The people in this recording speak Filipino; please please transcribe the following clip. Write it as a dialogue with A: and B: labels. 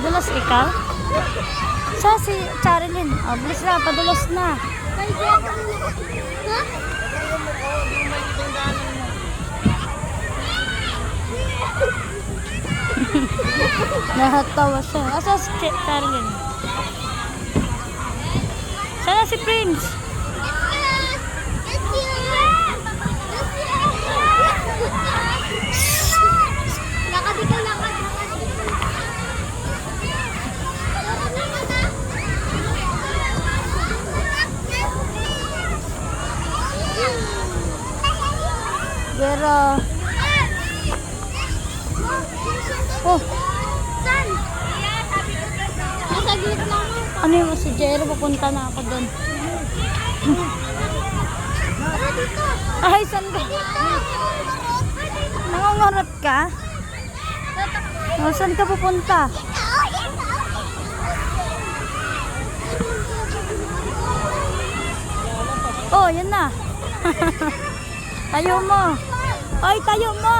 A: Dulas ikaw? Sa si Charilyn. Oh, bilis na, padulas na. Nahatawa siya. Asa si Charilyn? Sana si Prince? Pero oh,
B: Saan? Nasa gilid lang ako.
A: ano yung si Jero? Papunta na ako doon.
B: Tara dito.
A: Ay, saan ka? Nangungarap ka? O, saan ka pupunta? Oh, yan na. Tayo mo. Ay, tayo mo.